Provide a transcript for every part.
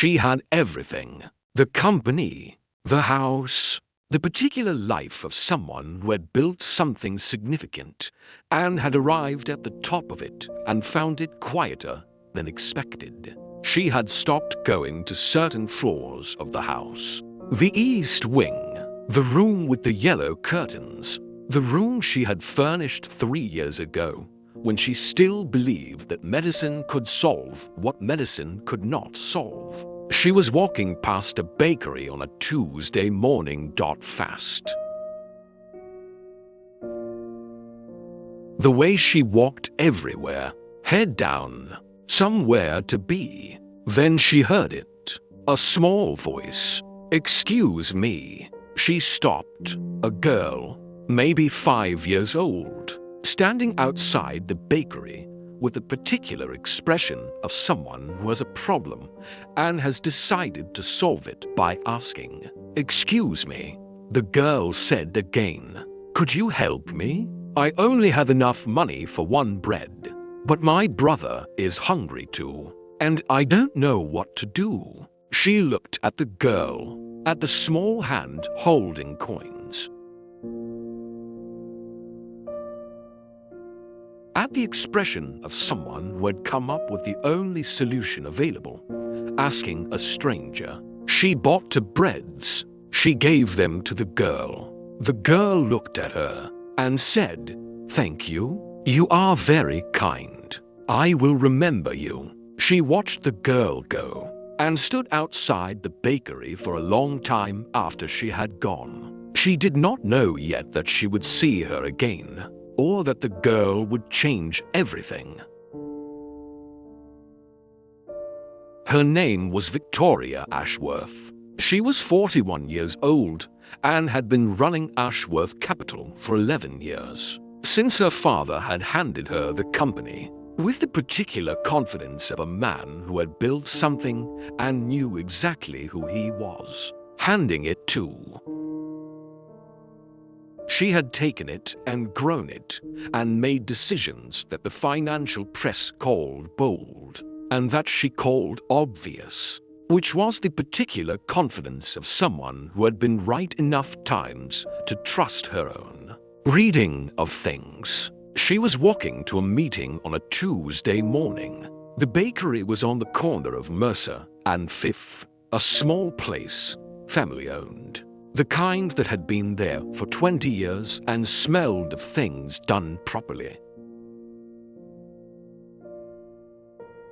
She had everything: the company, the house, the particular life of someone who had built something significant and had arrived at the top of it and found it quieter than expected. She had stopped going to certain floors of the house. The East Wing, the room with the yellow curtains, the room she had furnished 3 years ago, when she still believed that medicine could solve what medicine could not solve. She was walking past a bakery on a Tuesday morning. Fast. The way she walked everywhere, head down, somewhere to be. Then she heard it, a small voice. "Excuse me." She stopped. A girl, maybe 5 years old, standing outside the bakery with a particular expression of someone who has a problem and has decided to solve it by asking, "Excuse me," the girl said again. "Could you help me? I only have enough money for one bread, but my brother is hungry too, and I don't know what to do." She looked at the girl, at the small hand holding coins. At the expression of someone who had come up with the only solution available, asking a stranger. She bought 2 breads. She gave them to the girl. The girl looked at her and said, "Thank you. You are very kind. I will remember you." She watched the girl go and stood outside the bakery for a long time after she had gone. She did not know yet that she would see her again, or that the girl would change everything. Her name was Victoria Ashworth. She was 41 years old and had been running Ashworth Capital for 11 years, since her father had handed her the company, with the particular confidence of a man who had built something and knew exactly who he was handing it to. She had taken it and grown it and made decisions that the financial press called bold and that she called obvious, which was the particular confidence of someone who had been right enough times to trust her own reading of things. She was walking to a meeting on a Tuesday morning. The bakery was on the corner of Mercer and Fifth, a small place, family-owned. The kind that had been there for 20 years and smelled of things done properly.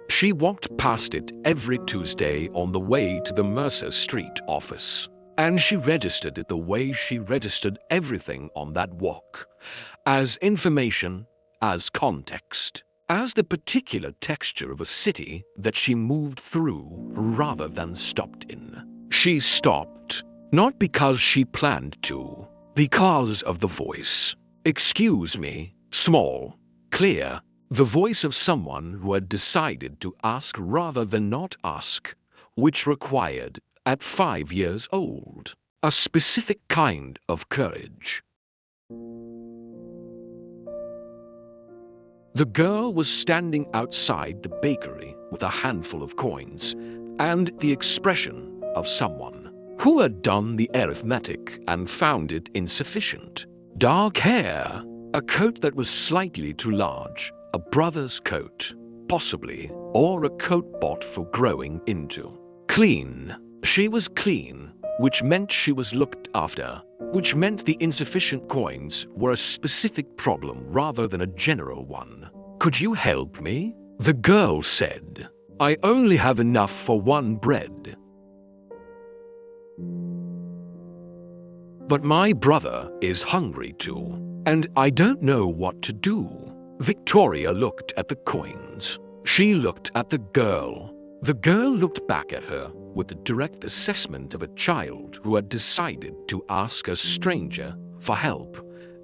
She walked past it every Tuesday on the way to the Mercer Street office, and she registered it the way she registered everything on that walk, as information, as context, as the particular texture of a city that she moved through rather than stopped in. She stopped. Not because she planned to, because of the voice. "Excuse me," small, clear, the voice of someone who had decided to ask rather than not ask, which required, at 5 years old, a specific kind of courage. The girl was standing outside the bakery with a handful of coins and the expression of someone who had done the arithmetic and found it insufficient. Dark hair, a coat that was slightly too large, a brother's coat, possibly, or a coat bought for growing into. Clean. She was clean, which meant she was looked after, which meant the insufficient coins were a specific problem rather than a general one. "Could you help me?" the girl said. "I only have enough for one bread. But my brother is hungry too, and I don't know what to do." Victoria looked at the coins. She looked at the girl. The girl looked back at her with the direct assessment of a child who had decided to ask a stranger for help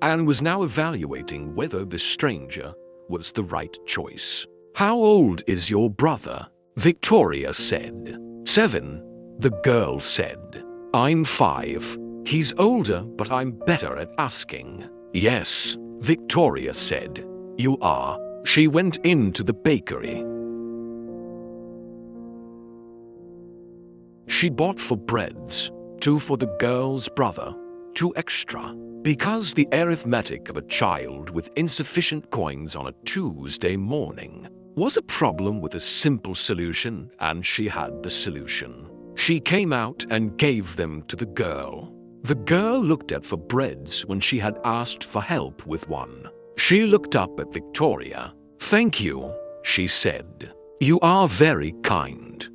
and was now evaluating whether the stranger was the right choice. "How old is your brother?" Victoria said. "7, the girl said. "I'm 5. He's older, but I'm better at asking." "Yes," Victoria said. "You are." She went into the bakery. She bought 4 breads, 2 for the girl's brother, 2 extra, because the arithmetic of a child with insufficient coins on a Tuesday morning was a problem with a simple solution, and she had the solution. She came out and gave them to the girl. The girl looked at 4 breads when she had asked for help with 1. She looked up at Victoria. "Thank you," she said. "You are very kind.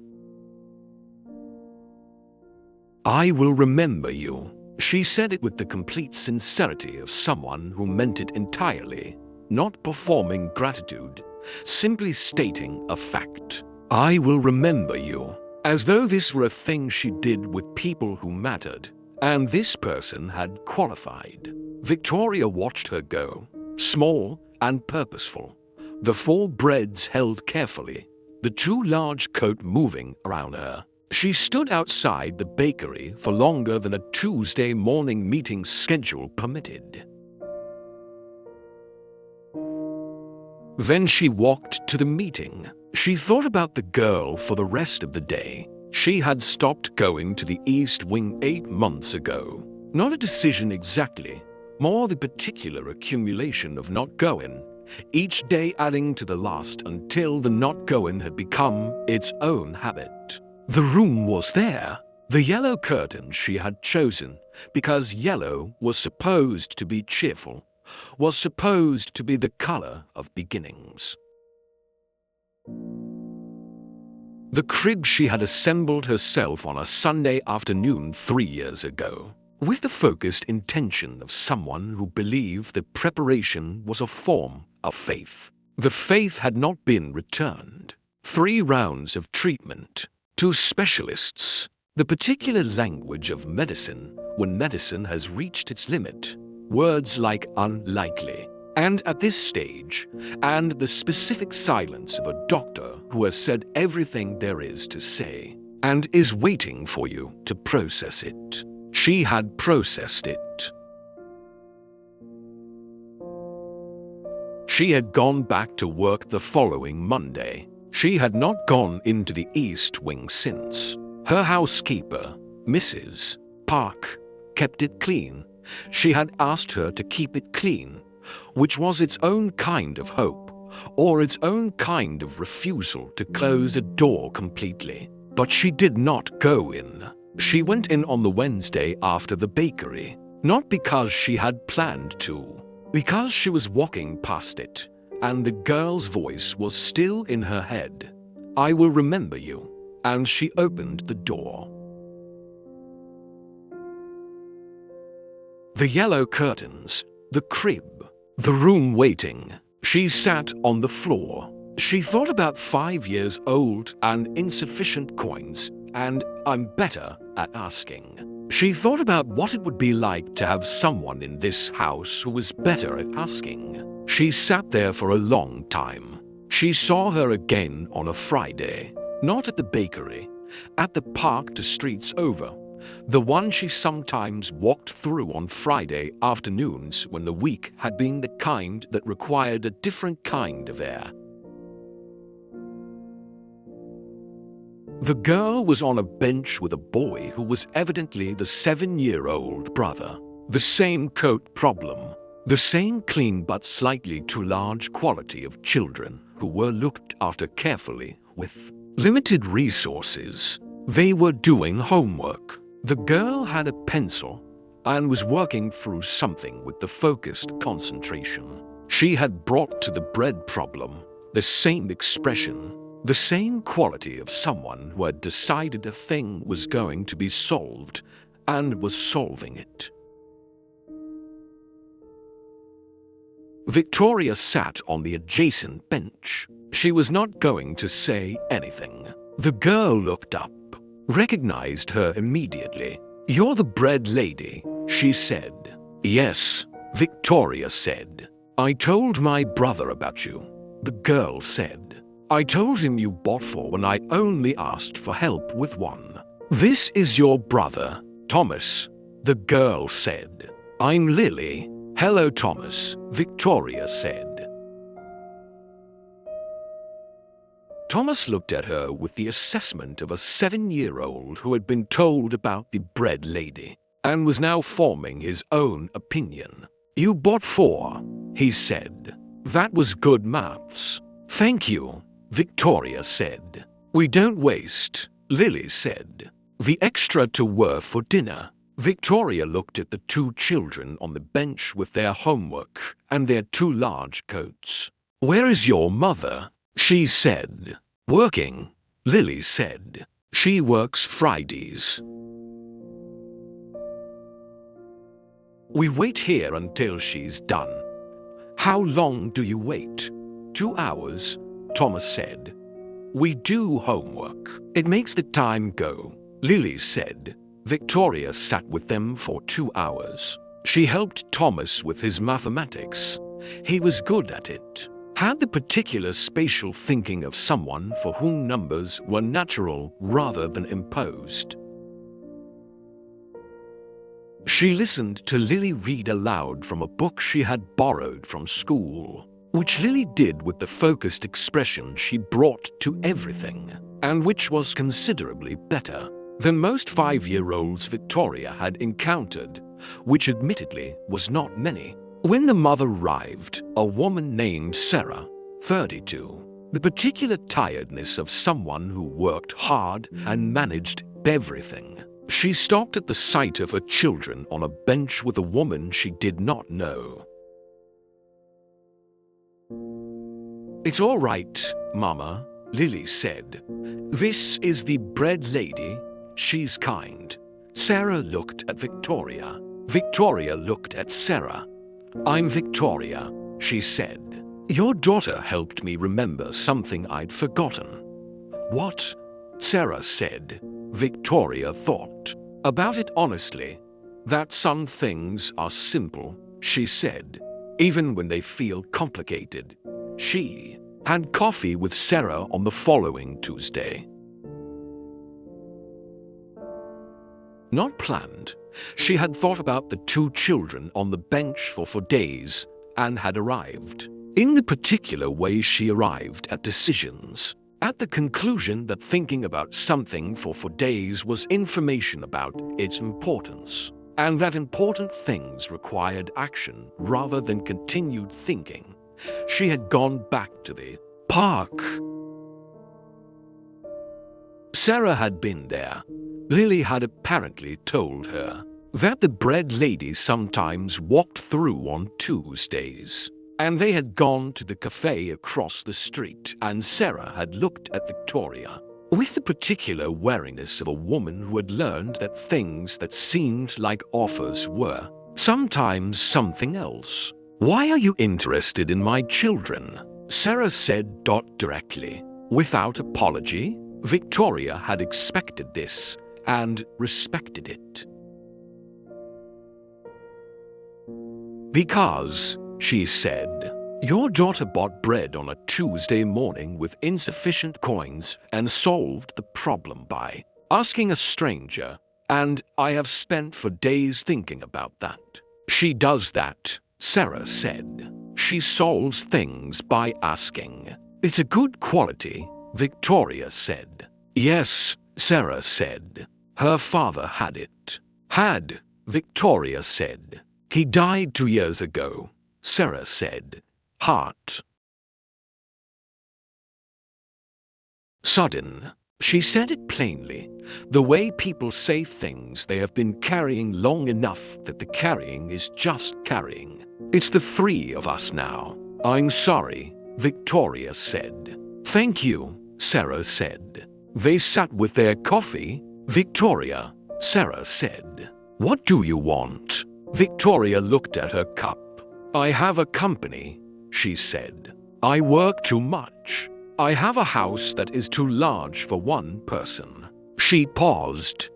I will remember you." She said it with the complete sincerity of someone who meant it entirely, not performing gratitude, simply stating a fact. "I will remember you," as though this were a thing she did with people who mattered, and this person had qualified. Victoria watched her go, small and purposeful, the 4 breads held carefully, the 2 large coat moving around her. She stood outside the bakery for longer than a Tuesday morning meeting schedule permitted. Then she walked to the meeting. She thought about the girl for the rest of the day. She had stopped going to the East Wing 8 months ago. Not a decision exactly, more the particular accumulation of not going, each day adding to the last until the not going had become its own habit. The room was there, the yellow curtain she had chosen, because yellow was supposed to be cheerful, was supposed to be the color of beginnings. The crib she had assembled herself on a Sunday afternoon 3 years ago, with the focused intention of someone who believed that preparation was a form of faith. The faith had not been returned. 3 rounds of treatment, 2 specialists, the particular language of medicine when medicine has reached its limit, words like unlikely, and at this stage, and the specific silence of a doctor who has said everything there is to say, and is waiting for you to process it. She had processed it. She had gone back to work the following Monday. She had not gone into the East Wing since. Her housekeeper, Mrs. Park, kept it clean. She had asked her to keep it clean, which was its own kind of hope, or its own kind of refusal to close a door completely. But she did not go in. She went in on the Wednesday after the bakery, not because she had planned to, because she was walking past it, and the girl's voice was still in her head. "I will remember you," and she opened the door. The yellow curtains, the crib, the room waiting. She sat on the floor. She thought about 5 years old and insufficient coins, and I'm better at asking. She thought about what it would be like to have someone in this house who was better at asking. She sat there for a long time. She saw her again on a Friday, not at the bakery, at the park 2 streets over, the one she sometimes walked through on Friday afternoons when the week had been the kind that required a different kind of air. The girl was on a bench with a boy who was evidently the 7-year-old brother. The same coat problem, the same clean but slightly too large quality of children who were looked after carefully with limited resources. They were doing homework. The girl had a pencil and was working through something with the focused concentration. She had brought to the bread problem the same expression, the same quality of someone who had decided a thing was going to be solved and was solving it. Victoria sat on the adjacent bench. She was not going to say anything. The girl looked up, recognized her immediately. "You're the bread lady," she said. "Yes," Victoria said. "I told my brother about you," the girl said. "I told him you bought 4 when I only asked for help with 1. This is your brother, Thomas," the girl said. "I'm Lily." "Hello, Thomas," Victoria said. Thomas looked at her with the assessment of a 7-year-old who had been told about the bread lady and was now forming his own opinion. "You bought 4, he said. "That was good maths." "Thank you," Victoria said. "We don't waste," Lily said. "The extra to were for dinner." Victoria looked at the 2 children on the bench with their homework and their 2 large coats. "Where is your mother?" she said. "Working," Lily said. "She works Fridays." "We wait here until she's done." "How long do you wait?" 2 hours, Thomas said. "We do homework. It makes the time go," Lily said. Victoria sat with them for 2 hours. She helped Thomas with his mathematics. He was good at it. Had the particular spatial thinking of someone for whom numbers were natural rather than imposed. She listened to Lily read aloud from a book she had borrowed from school, which Lily did with the focused expression she brought to everything, and which was considerably better than most 5-year-olds Victoria had encountered, which admittedly was not many. When the mother arrived, a woman named Sarah, 32, the particular tiredness of someone who worked hard and managed everything. She stopped at the sight of her children on a bench with a woman she did not know. "It's all right, Mama," Lily said. "This is the bread lady. She's kind." Sarah looked at Victoria. Victoria looked at Sarah. "I'm Victoria," she said. "Your daughter helped me remember something I'd forgotten." "What?" Sarah said. Victoria thought about it honestly. "That some things are simple," she said, "even when they feel complicated." She had coffee with Sarah on the following Tuesday. Not planned, she had thought about the 2 children on the bench for days and had arrived. In the particular way she arrived at decisions. At the conclusion that thinking about something for days was information about its importance, and that important things required action rather than continued thinking. She had gone back to the park. Sarah had been there. Lily had apparently told her that the bread lady sometimes walked through on Tuesdays, and they had gone to the cafe across the street, and Sarah had looked at Victoria with the particular wariness of a woman who had learned that things that seemed like offers were sometimes something else. "Why are you interested in my children?" Sarah said directly, without apology. Victoria had expected this and respected it. "Because," she said, "your daughter bought bread on a Tuesday morning with insufficient coins and solved the problem by asking a stranger, and I have spent for days thinking about that." "She does that," Sarah said. "She solves things by asking. It's a good quality," Victoria said. "Yes," Sarah said. "Her father had it." "Had," Victoria said. "He died 2 years ago," Sarah said. "Heart." Sudden. She said it plainly, the way people say things they have been carrying long enough that the carrying is just carrying. "It's the 3 of us now." "I'm sorry," Victoria said. "Thank you," Sarah said. They sat with their coffee. "Victoria," Sarah said. "What do you want?" Victoria looked at her cup. "I have a company," she said. "I work too much. I have a house that is too large for one person." She paused.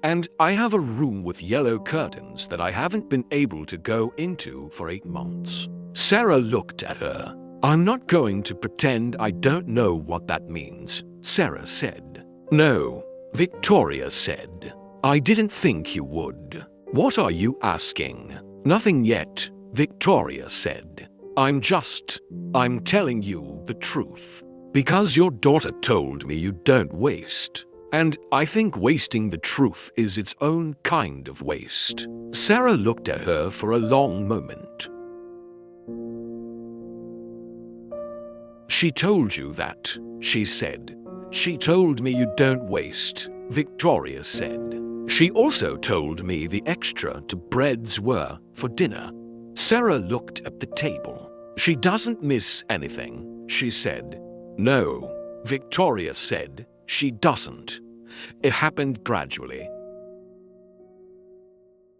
"And I have a room with yellow curtains that I haven't been able to go into for 8 months. Sarah looked at her. "I'm not going to pretend I don't know what that means," Sarah said. "No," Victoria said. "I didn't think you would." "What are you asking?" "Nothing yet," Victoria said. I'm telling you the truth. Because your daughter told me you don't waste. And I think wasting the truth is its own kind of waste. Sarah looked at her for a long moment. She told you that, she said. She told me you don't waste, Victoria said. She also told me the extra two breads were for dinner. Sarah looked at the table. She doesn't miss anything, she said. No, Victoria said. She doesn't. It happened gradually.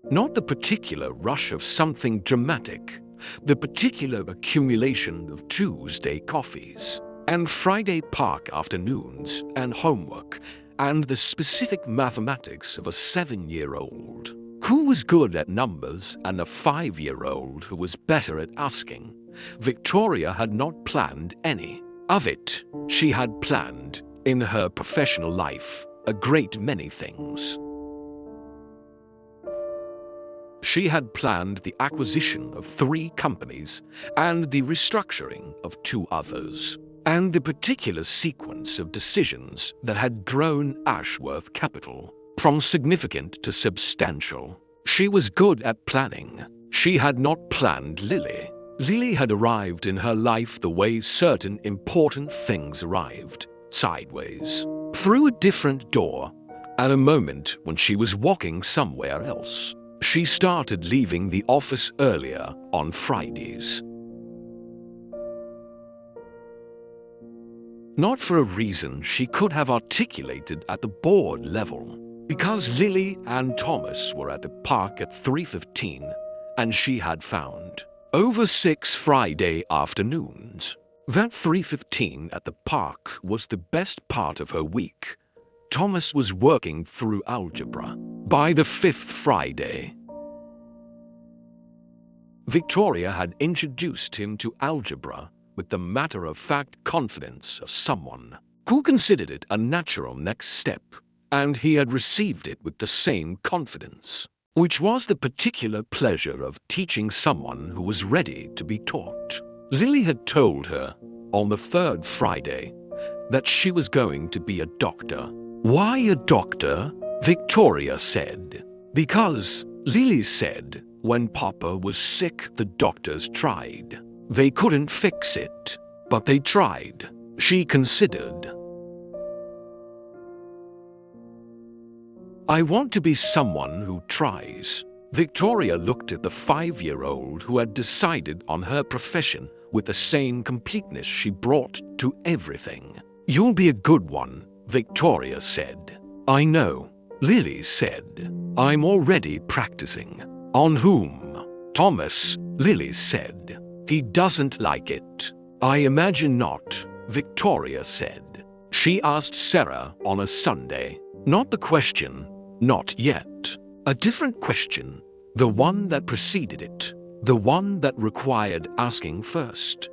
Not the particular rush of something dramatic, the particular accumulation of Tuesday coffees, and Friday park afternoons, and homework, and the specific mathematics of a 7-year-old who was good at numbers and a 5-year-old who was better at asking. Victoria had not planned any of it. She had planned, in her professional life, a great many things. She had planned the acquisition of 3 companies and the restructuring of 2 others, and the particular sequence of decisions that had grown Ashworth Capital from significant to substantial. She was good at planning. She had not planned Lily. Lily had arrived in her life the way certain important things arrived, sideways, through a different door, at a moment when she was walking somewhere else. She started leaving the office earlier on Fridays. Not for a reason she could have articulated at the board level, because Lily and Thomas were at the park at 3:15, and she had found, over 6 Friday afternoons, that 3:15 at the park was the best part of her week. Thomas was working through algebra by the 5th Friday. Victoria had introduced him to algebra with the matter-of-fact confidence of someone who considered it a natural next step, and he had received it with the same confidence, which was the particular pleasure of teaching someone who was ready to be taught. Lily had told her, on the 3rd Friday, that she was going to be a doctor. Why a doctor? Victoria said. Because, Lily said, when Papa was sick, the doctors tried. They couldn't fix it, but they tried. She considered. I want to be someone who tries. Victoria looked at the 5-year-old who had decided on her profession with the same completeness she brought to everything. You'll be a good one, Victoria said. I know, Lily said. I'm already practicing. On whom? Thomas, Lily said. He doesn't like it. I imagine not, Victoria said. She asked Sarah on a Sunday. Not the question, not yet. A different question, the one that preceded it, the one that required asking first.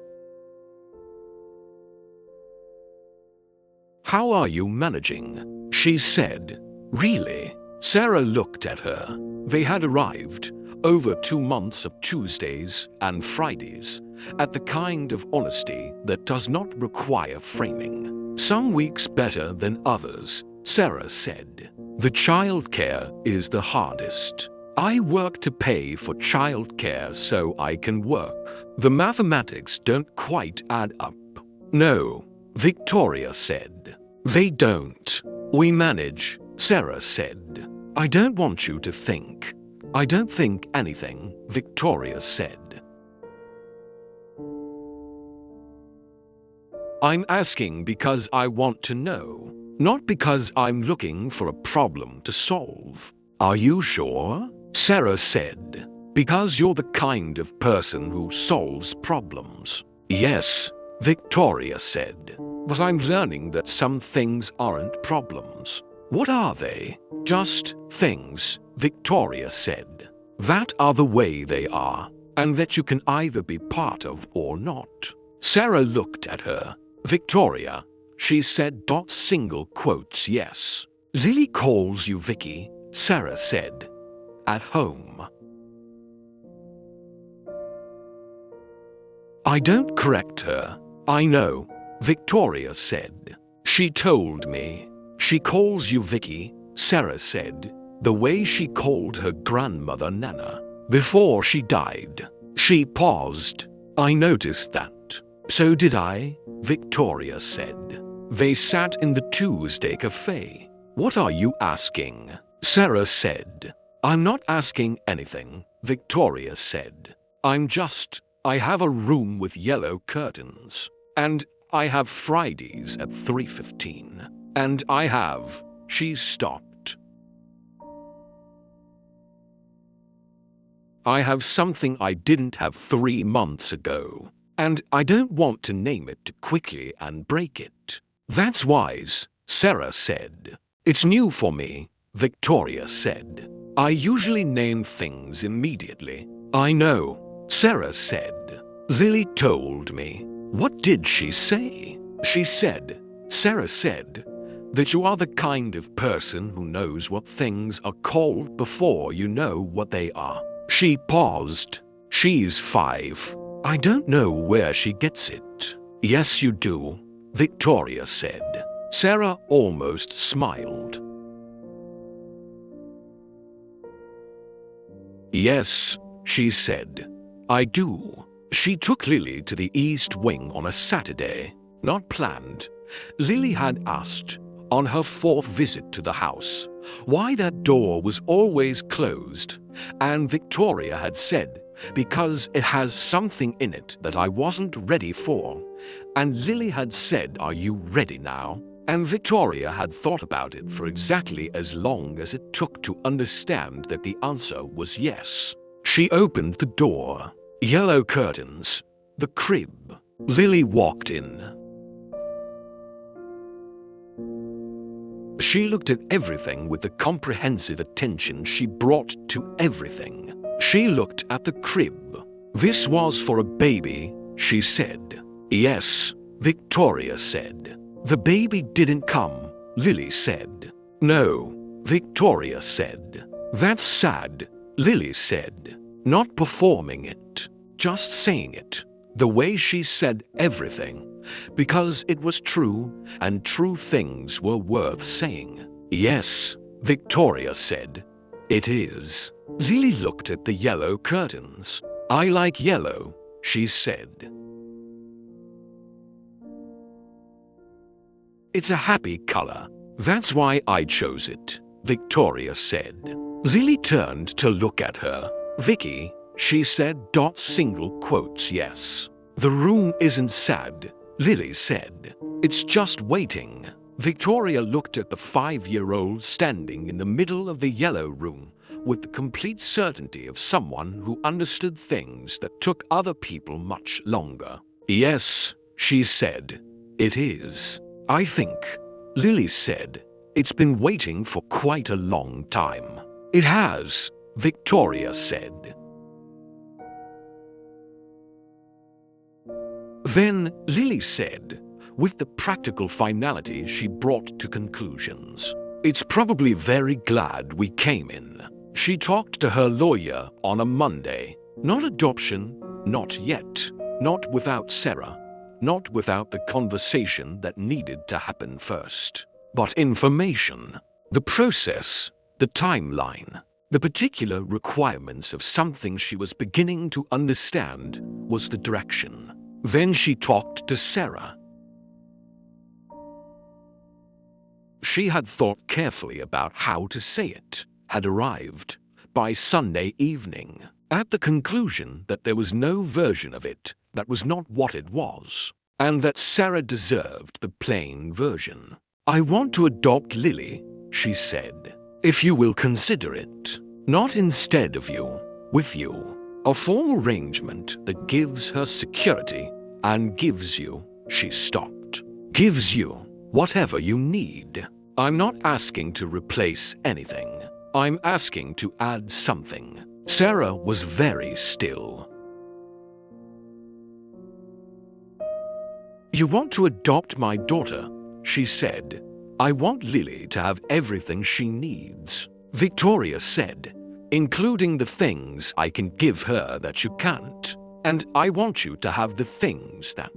How are you managing? She said. Really? Sarah looked at her. They had arrived, over 2 months of Tuesdays and Fridays, at the kind of honesty that does not require framing. Some weeks better than others, Sarah said. The childcare is the hardest. I work to pay for childcare so I can work. The mathematics don't quite add up. No, Victoria said. They don't. We manage, Sarah said. I don't want you to think. I don't think anything, Victoria said. I'm asking because I want to know, not because I'm looking for a problem to solve. Are you sure? Sarah said. Because you're the kind of person who solves problems. Yes, Victoria said. But I'm learning that some things aren't problems. What are they? Just things, Victoria said. That are the way they are, and that you can either be part of or not. Sarah looked at her. Victoria, she said. Single quotes yes. Lily calls you Vicky, Sarah said. At home. I don't correct her. I know, Victoria said. She told me. She calls you Vicky, Sarah said, the way she called her grandmother Nana before she died. She paused. I noticed that. So did I, Victoria said. They sat in the Tuesday cafe. What are you asking? Sarah said. I'm not asking anything, Victoria said. I have a room with yellow curtains. And I have Fridays at 3:15. And she stopped. I have something I didn't have 3 months ago. And I don't want to name it too quickly and break it. That's wise, Sarah said. It's new for me, Victoria said. I usually name things immediately. I know, Sarah said. Lily told me. What did she say? She said, Sarah said, that you are the kind of person who knows what things are called before you know what they are. She paused. She's 5. I don't know where she gets it. Yes, you do, Victoria said. Sarah almost smiled. Yes, she said. I do. She took Lily to the East Wing on a Saturday. Not planned. Lily had asked, on her 4th visit to the house, why that door was always closed, and Victoria had said, because it has something in it that I wasn't ready for. And Lily had said, are you ready now? And Victoria had thought about it for exactly as long as it took to understand that the answer was yes. She opened the door. Yellow curtains. The crib. Lily walked in. She looked at everything with the comprehensive attention she brought to everything. She looked at the crib. This was for a baby, she said. Yes, Victoria said. The baby didn't come, Lily said. No, Victoria said. That's sad, Lily said. Not performing it, just saying it. The way she said everything, because it was true, and true things were worth saying. Yes, Victoria said. It is. Lily looked at the yellow curtains. I like yellow, she said. It's a happy color. That's why I chose it, Victoria said. Lily turned to look at her. Vicky, she said. Single quotes yes. The room isn't sad, Lily said. It's just waiting. Victoria looked at the 5-year-old standing in the middle of the yellow room with the complete certainty of someone who understood things that took other people much longer. Yes, she said. It is. I think, Lily said. It's been waiting for quite a long time. It has, Victoria said. Then, Lily said, with the practical finality she brought to conclusions, it's probably very glad we came in. She talked to her lawyer on a Monday. Not adoption, not yet. Not without Sarah. Not without the conversation that needed to happen first. But information. The process. The timeline. The particular requirements of something she was beginning to understand was the direction. Then she talked to Sarah. She had thought carefully about how to say it, had arrived, by Sunday evening, at the conclusion that there was no version of it that was not what it was, and that Sarah deserved the plain version. I want to adopt Lily, she said, if you will consider it. Not instead of you, with you. A formal arrangement that gives her security and gives you, she stopped, gives you whatever you need. I'm not asking to replace anything. I'm asking to add something. Sarah was very still. You want to adopt my daughter, she said. I want Lily to have everything she needs, Victoria said, including the things I can give her that you can't. And I want you to have the things that.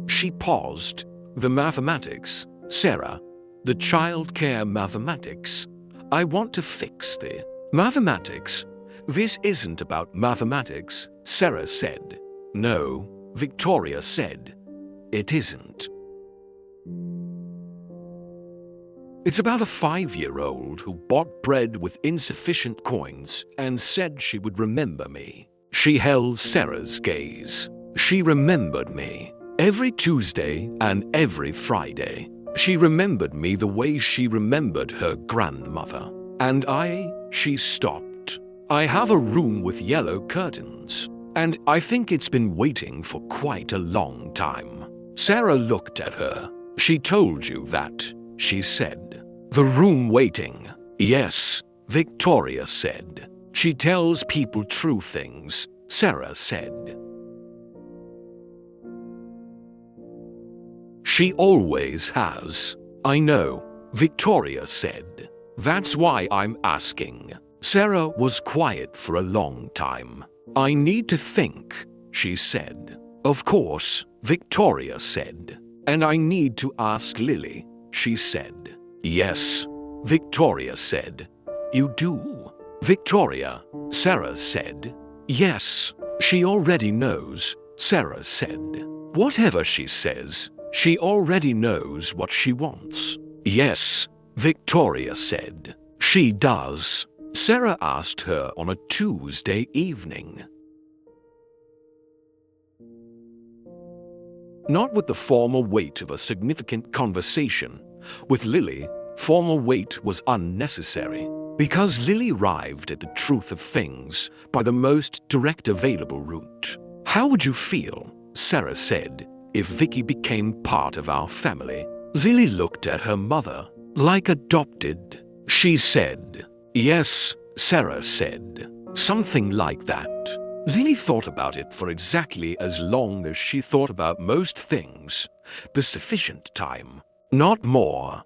She paused. The mathematics, Sarah. The childcare mathematics. I want to fix the mathematics. This isn't about mathematics, Sarah said. No, Victoria said. It isn't. It's about a 5-year-old who bought bread with insufficient coins and said she would remember me. She held Sarah's gaze. She remembered me. Every Tuesday and every Friday. She remembered me the way she remembered her grandmother. And she stopped. I have a room with yellow curtains. And I think it's been waiting for quite a long time. Sarah looked at her. She told you that, she said. The room waiting. Yes, Victoria said. She tells people true things, Sarah said. She always has. I know, Victoria said. That's why I'm asking. Sarah was quiet for a long time. I need to think, she said. Of course, Victoria said. And I need to ask Lily, she said. Yes, Victoria said. You do? Victoria, Sarah said. Yes, she already knows, Sarah said. Whatever she says, she already knows what she wants. Yes, Victoria said. She does. Sarah asked her on a Tuesday evening. Not with the formal weight of a significant conversation. With Lily, formal weight was unnecessary, because Lily arrived at the truth of things by the most direct available route. How would you feel, Sarah said, if Vicky became part of our family? Lily looked at her mother, like adopted. She said, yes, Sarah said. Something like that. Lily thought about it for exactly as long as she thought about most things. The sufficient time, not more.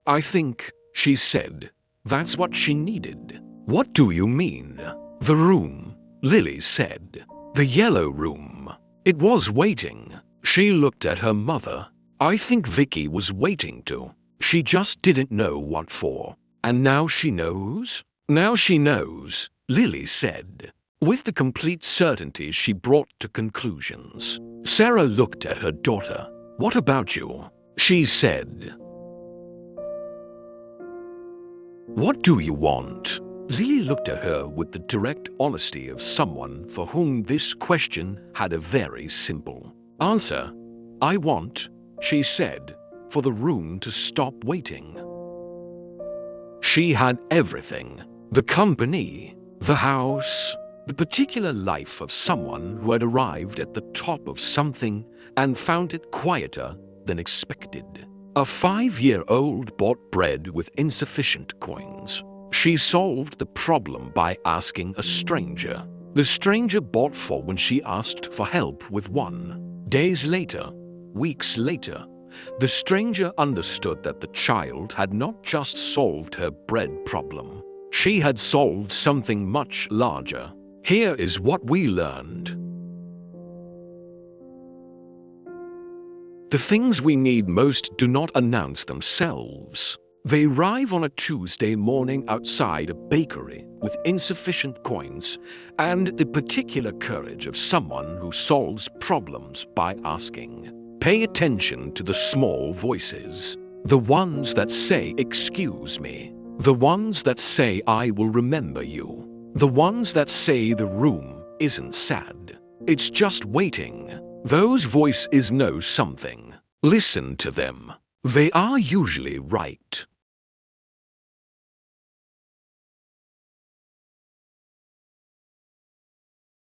I think, she said, that's what she needed. What do you mean? The room, Lily said. The yellow room. It was waiting. She looked at her mother. I think Vicky was waiting too. She just didn't know what for. And now she knows? Now she knows, Lily said. With the complete certainty she brought to conclusions. Sarah looked at her daughter. What about you? She said. What do you want? Lily looked at her with the direct honesty of someone for whom this question had a very simple answer. I want, she said, for the room to stop waiting. She had everything. The company, the house, the particular life of someone who had arrived at the top of something and found it quieter than expected. A 5-year-old bought bread with insufficient coins. She solved the problem by asking a stranger. The stranger bought 4 when she asked for help with 1. Days later, weeks later, the stranger understood that the child had not just solved her bread problem. She had solved something much larger. Here is what we learned. The things we need most do not announce themselves. They arrive on a Tuesday morning outside a bakery with insufficient coins and the particular courage of someone who solves problems by asking. Pay attention to the small voices. The ones that say, excuse me. The ones that say, I will remember you. The ones that say the room isn't sad. It's just waiting. Those voices know something. Listen to them. They are usually right.